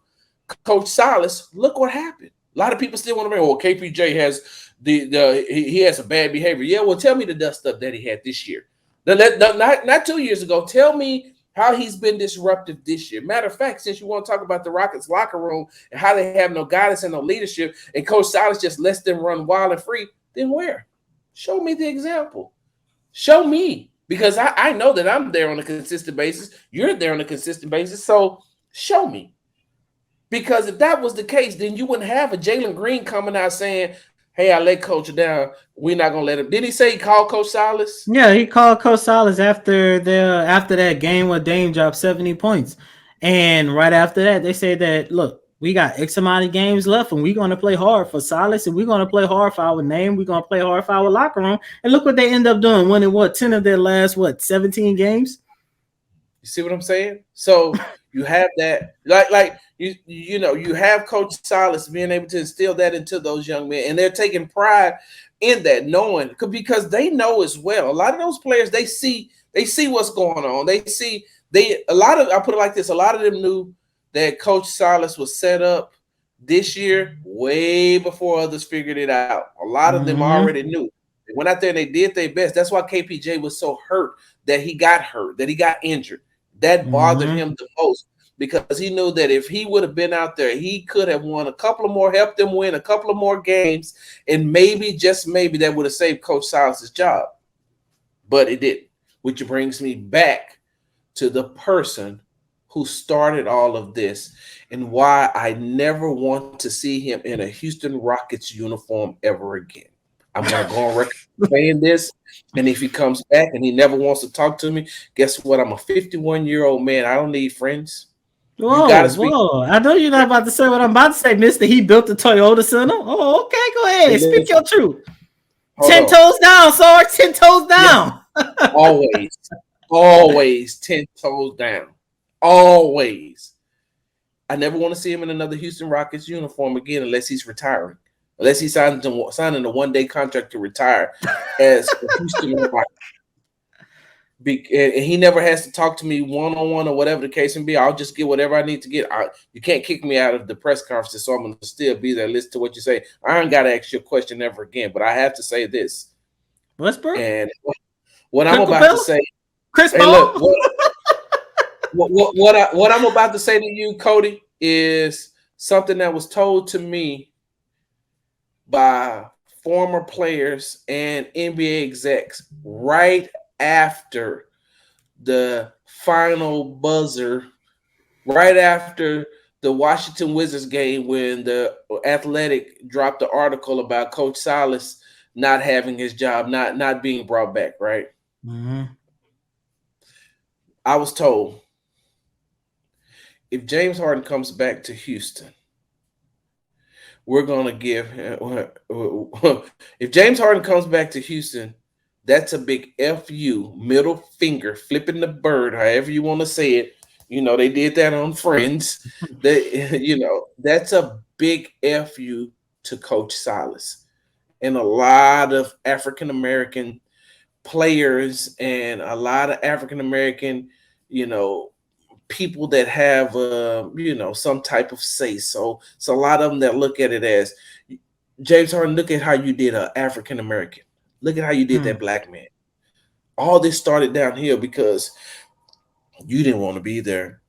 Coach Silas, look what happened. A lot of people still want to well, KPJ has he has some bad behavior. Yeah, well, tell me the dust up that he had this year. Not 2 years ago. Tell me how he's been disruptive this year. Matter of fact, since you want to talk about the Rockets locker room and how they have no guidance and no leadership, and Coach Silas just lets them run wild and free, then where? Show me the example. Show me. Because I know that I'm there on a consistent basis. You're there on a consistent basis. So show me. Because if that was the case, then you wouldn't have a Jalen Green coming out saying, hey, I let Coach down. We're not going to let him. Did he say he called Coach Silas? Yeah, he called Coach Silas after that game where Dame dropped 70 points. And right after that, they said that, look, we got X amount of games left, and we're going to play hard for Silas, and we're going to play hard for our name. We're going to play hard for our locker room. And look what they end up doing, winning, 10 of their last, 17 games? You see what I'm saying? So you have that, like you have Coach Silas being able to instill that into those young men, and they're taking pride in that, knowing because they know as well. A lot of those players they see what's going on. They see they a lot of I put it like this: a lot of them knew that Coach Silas was set up this year way before others figured it out. A lot of them already Mm-hmm. knew. They went out there and they did their best. That's why KPJ was so hurt, that he got injured. That bothered Mm-hmm. him the most because he knew that if he would have been out there, he could have won a couple of more, helped them win a couple of more games, and maybe, just maybe, that would have saved Coach Silas's job. But it didn't, which brings me back to the person who started all of this and why I never want to see him in a Houston Rockets uniform ever again. I'm going to go on record saying this. And if he comes back and he never wants to talk to me, guess what? I'm a 51-year-old man. I don't need friends. You got Whoa, to speak. whoa. I know you're not about to say what I'm about to say, mister. He built the Toyota Center. Oh, okay. Go Hey, ahead. Speak listen, your truth. hold 10 on. toes down, sorry. 10 toes Yeah, down. always, always 10 toes down. Always. I never want to see him in another Houston Rockets uniform again unless he's retiring. Unless he's signing a one-day contract to retire as a Houston Rockets. And he never has to talk to me one-on-one or whatever the case may be. I'll just get whatever I need to get. You can't kick me out of the press conference, so I'm going to still be there, listen to what you say. I ain't got to ask you a question ever again, but I have to say this. Westbrook? And what I'm Clint about to Capella? say, Chris hey, look, Paul? what I'm about to say to you, Cody, is something that was told to me by former players and NBA execs right after the final buzzer, right after the Washington Wizards game, when the Athletic dropped the article about Coach Silas not having his job, not being brought back, right? Mm-hmm. I was told, if James Harden comes back to Houston, we're going to give him, if James Harden comes back to Houston, that's a big FU, middle finger, flipping the bird, however you want to say it. You know, they did that on Friends. That's a big FU to Coach Silas. And a lot of African American players and a lot of African American, you know, people that have some type of say so a lot of them that look at it as, James Harden, look at how you did a African American, look at how you did that black man. All this started downhill because you didn't want to be there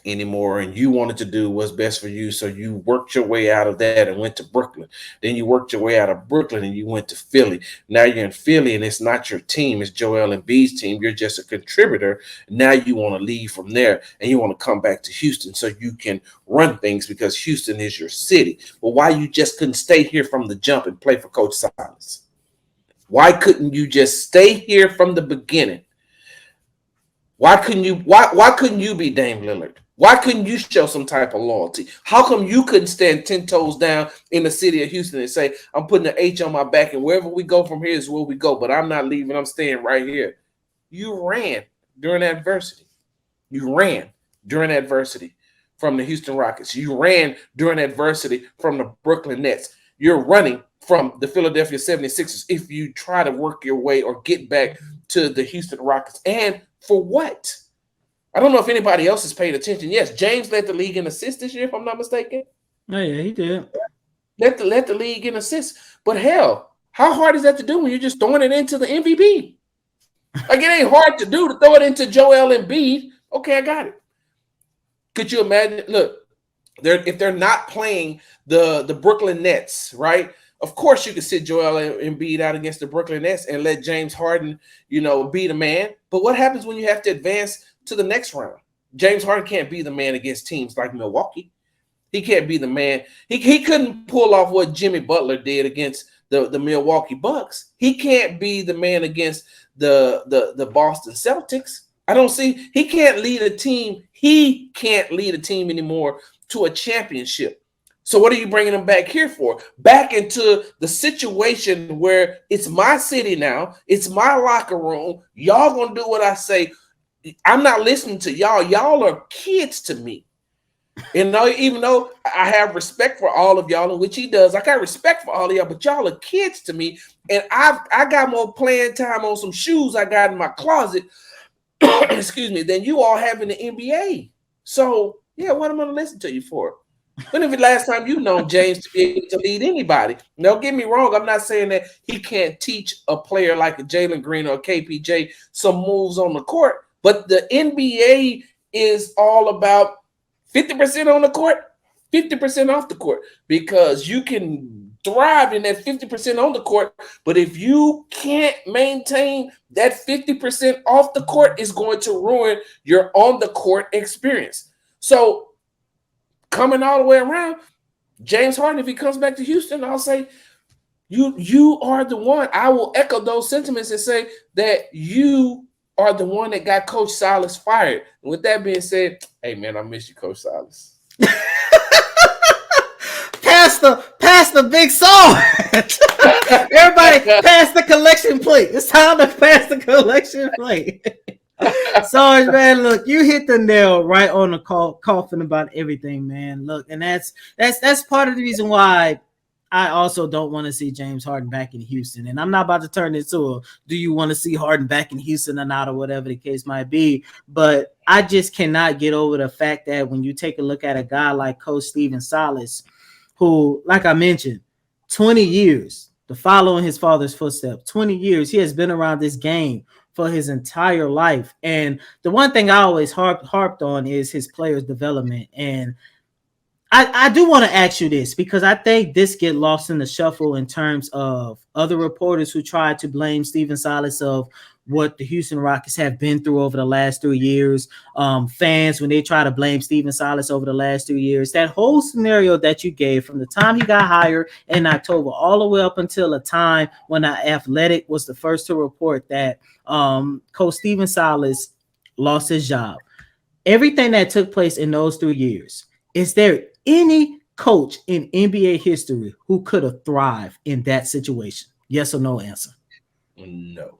anymore and you wanted to do what's best for you, so you worked your way out of that and went to Brooklyn. Then you worked your way out of Brooklyn and you went to Philly. Now you're in Philly and it's not your team, it's Joel Embiid's team. You're just a contributor. Now you want to leave from there and you want to come back to Houston so you can run things because Houston is your city. But why you just couldn't stay here from the jump and play for Coach Silas? Why couldn't you just stay here from the beginning? Why couldn't you be Dame Lillard? Why couldn't you show some type of loyalty? How come you couldn't stand 10 toes down in the city of Houston and say, I'm putting an H on my back and wherever we go from here is where we go, but I'm not leaving, I'm staying right here. You ran during adversity. You ran during adversity from the Houston Rockets. You ran during adversity from the Brooklyn Nets. You're running from the Philadelphia 76ers if you try to work your way or get back to the Houston Rockets. And for what? I don't know if anybody else has paid attention. Yes, James led the league in assists this year, if I'm not mistaken. Oh, yeah, he did. Led the league in assists. But hell, how hard is that to do when you're just throwing it into the MVP? Like, it ain't hard to do to throw it into Joel Embiid. Okay, I got it. Could you imagine? Look, if they're not playing the Brooklyn Nets, right? Of course, you could sit Joel Embiid out against the Brooklyn Nets and let James Harden, be the man. But what happens when you have to advance to the next round? James Harden can't be the man against teams like Milwaukee. He can't be the man. He couldn't pull off what Jimmy Butler did against the Milwaukee Bucks. He can't be the man against the Boston Celtics. I don't see. He can't lead a team. He can't lead a team anymore to a championship. So what are you bringing him back here for? Back into the situation where it's my city now. It's my locker room. Y'all gonna do what I say. I'm not listening to y'all. Y'all are kids to me. And even though I have respect for all of y'all, in which he does, I got respect for all of y'all, but y'all are kids to me. And I got more playing time on some shoes I got in my closet, excuse me, than you all have in the NBA. So yeah, what am I gonna listen to you for? When is the last time you known James to be able to lead anybody? Don't get me wrong. I'm not saying that he can't teach a player like a Jalen Green or KPJ some moves on the court, but the NBA is all about 50% on the court, 50% off the court, because you can thrive in that 50% on the court, but if you can't maintain that 50% off the court, it's going to ruin your on the court experience. So coming all the way around, James Harden, if he comes back to Houston, I'll say you are the one. I will echo those sentiments and say that you are the one that got Coach Silas fired. And with that being said, hey man, I miss you, Coach Silas. Pass the big song. Everybody, pass the collection plate. It's time to pass the collection plate. Sarge, man, look, you hit the nail right on the coffin about everything, man. Look, and that's part of the reason why I also don't want to see James Harden back in Houston. And I'm not about to turn it to a do you want to see Harden back in Houston or not, or whatever the case might be. But I just cannot get over the fact that when you take a look at a guy like Coach Stephen Silas, who, like I mentioned, 20 years, to follow in his father's footsteps, 20 years, he has been around this game for his entire life. And the one thing I always harped on is his players' development. And I do want to ask you this, because I think this get lost in the shuffle in terms of other reporters who try to blame Stephen Silas of what the Houston Rockets have been through over the last 3 years. Fans, when they try to blame Stephen Silas over the last 2 years, that whole scenario that you gave from the time he got hired in October all the way up until a time when the Athletic was the first to report that Coach Stephen Silas lost his job. Everything that took place in those 3 years, is there any coach in NBA history who could have thrived in that situation? Yes or no answer? No.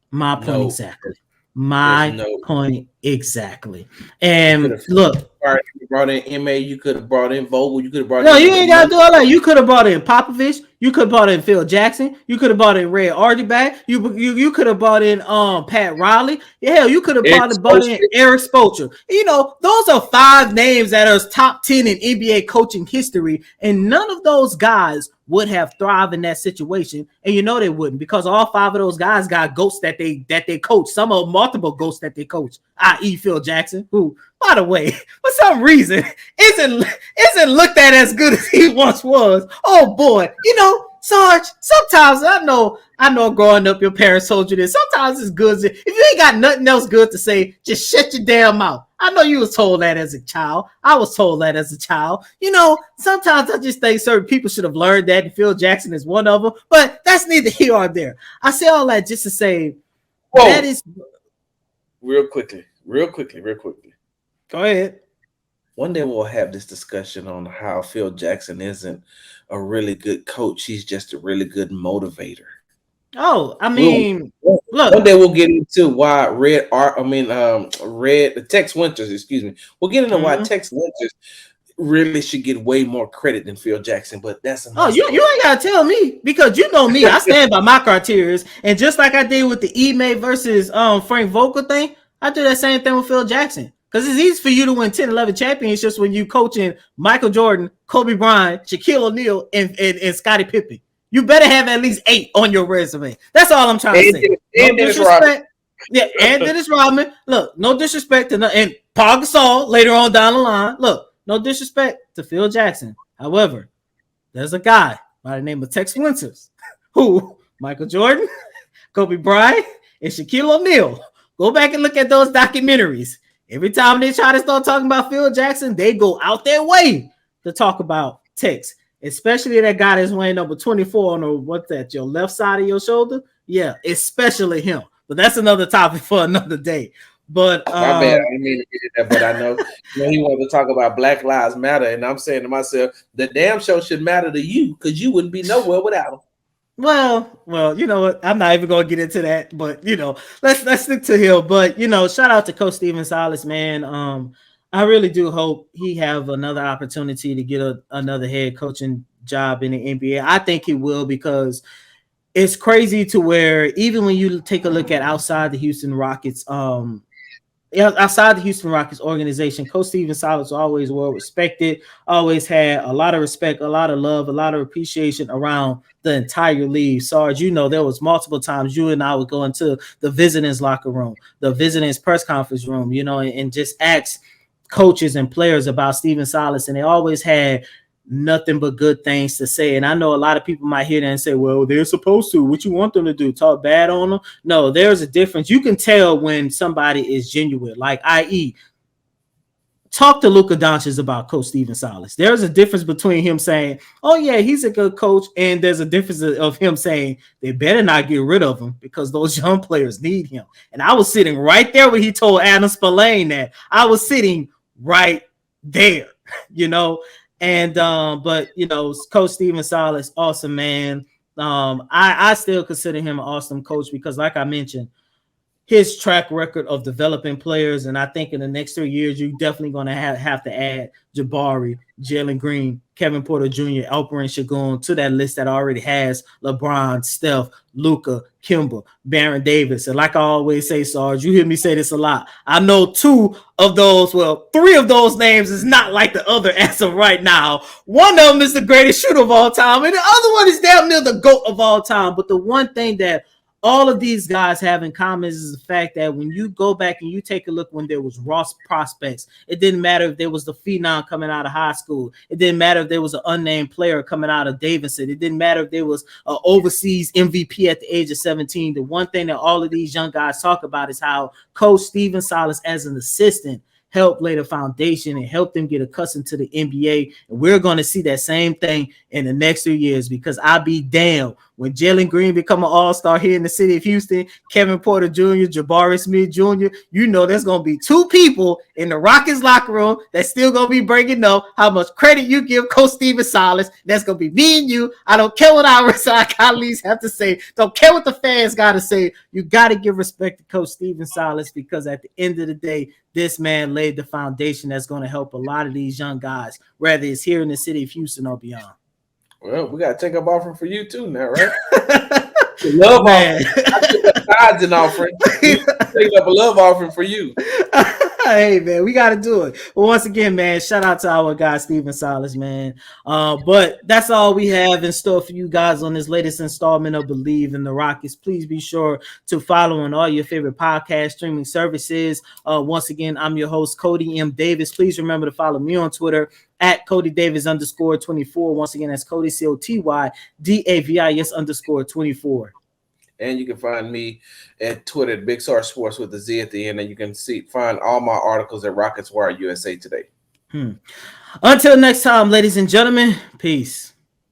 My point exactly. My point exactly. And look, you brought in MA, you could have brought in Vogel, you could have brought no, in. you ain't gotta do all that. You could have brought in Popovich, you could have brought in Phil Jackson, you could have brought in Red Auerbach, you could have brought in Pat Riley. Hell, you could have brought in Eric Spoelstra. You know, those are 5 names that are top 10 in NBA coaching history, and none of those guys would have thrived in that situation. And you know they wouldn't, because all 5 of those guys got ghosts that they coach. Some of multiple ghosts that they coach, i.e. Phil Jackson, who, by the way, for some reason isn't looked at as good as he once was. Oh boy, you know, Sarge, sometimes I know growing up your parents told you this. Sometimes it's good if you ain't got nothing else good to say, just shut your damn mouth. I know you was told that as a child. I was told that as a child. You know, sometimes I just think certain people should have learned that, and Phil Jackson is one of them. But that's neither here or there. I say all that just to say that is real quickly. Go ahead. One day we'll have this discussion on how Phil Jackson isn't a really good coach. He's just a really good motivator. Oh, I mean, look. One day we'll get into why Tex Winters, excuse me. We'll get into why Tex Winters really should get way more credit than Phil Jackson, but that's you ain't gotta tell me, because you know me. I stand by my criteria, and just like I did with the Ime versus Frank Vogel thing, I do that same thing with Phil Jackson. Because it's easy for you to win 10, 11 championships when you coaching Michael Jordan, Kobe Bryant, Shaquille O'Neal, and Scottie Pippen. You better have at least 8 on your resume. That's all I'm trying to say. No disrespect. Yeah, and Dennis Rodman. Look, no disrespect to and Paul Gasol later on down the line. Look, no disrespect to Phil Jackson. However, there's a guy by the name of Tex Winters who Michael Jordan, Kobe Bryant, and Shaquille O'Neal. Go back and look at those documentaries. Every time they try to start talking about Phil Jackson, they go out their way to talk about Tex, especially that guy that's wearing number 24 on your left side of your shoulder. Yeah, especially him. But that's another topic for another day. But my bad, I didn't mean to get that, but I know, he wanted to talk about Black Lives Matter, and I'm saying to myself, the damn show should matter to you, because you wouldn't be nowhere without him. Well, you know what? I'm not even gonna get into that, but let's stick to him. But shout out to Coach Steven Silas, man. I really do hope he have another opportunity to get another head coaching job in the NBA. I think he will because it's crazy to where even when you take a look at outside the Houston Rockets, yeah, outside the Houston Rockets organization, Coach Steven Silas was always well respected, always had a lot of respect, a lot of love, a lot of appreciation around the entire league. Sarge, there was multiple times you and I would go into the visitors locker room, the visitors press conference room, and just ask coaches and players about Steven Silas, and they always had nothing but good things to say. And I know a lot of people might hear that and say, well, they're supposed to. What you want them to do? Talk bad on them? No, there's a difference. You can tell when somebody is genuine, like i.e., talk to Luka Doncic about Coach Steven Silas. There's a difference between him saying, oh, yeah, he's a good coach, and there's a difference of him saying they better not get rid of him because those young players need him. And I was sitting right there when he told Adam Spillane that. I was sitting right there, you know. And but Coach Steven Silas, awesome man. I still consider him an awesome coach because, like I mentioned, his track record of developing players, and I think in the next 3 years, you're definitely going to have to add Jabari, Jalen Green, Kevin Porter Jr., Alperen Şengün to that list that already has LeBron, Steph, Luka, Kimba, Baron Davis. And like I always say, Sarge, you hear me say this a lot. I know three of those names is not like the other as of right now. One of them is the greatest shooter of all time, and the other one is damn near the GOAT of all time. But the one thing that all of these guys have in common is the fact that when you go back and you take a look when there was Ross prospects, it didn't matter if there was the phenom coming out of high school. It didn't matter if there was an unnamed player coming out of Davidson. It didn't matter if there was an overseas MVP at the age of 17. The one thing that all of these young guys talk about is how Coach Steven Silas, as an assistant, help lay the foundation and help them get accustomed to the NBA. And we're going to see that same thing in the next 3 years because I'll be damned when Jalen Green become an all-star here in the city of Houston, Kevin Porter Jr., Jabari Smith Jr., there's going to be two people in the Rockets locker room that's still going to be bringing up how much credit you give Coach Steven Silas. That's going to be me and you. I don't care what our side colleagues have to say. Don't care what the fans got to say. You got to give respect to Coach Steven Silas because at the end of the day, this man laid the foundation that's going to help a lot of these young guys, whether it's here in the city of Houston or beyond. Well, we got to take up offering for you too now, right? Love man. Offering. I took up tithes and offering. Take up a love offering for you. Hey man, we got to do it. But once again, man, shout out to our guy Steven Silas, man. But that's all we have in store for you guys on this latest installment of Believe in the Rockets. Please be sure to follow on all your favorite podcast streaming services. Once again, I'm your host Cody M. Davis. Please remember to follow me on Twitter at Cody Davis _24. Once again, that's Cody COTY DAVIS _24. And you can find me at Twitter at Big Star Sports with the Z at the end, and you can find all my articles at Rockets Wire USA Today. Until next time, ladies and gentlemen, peace.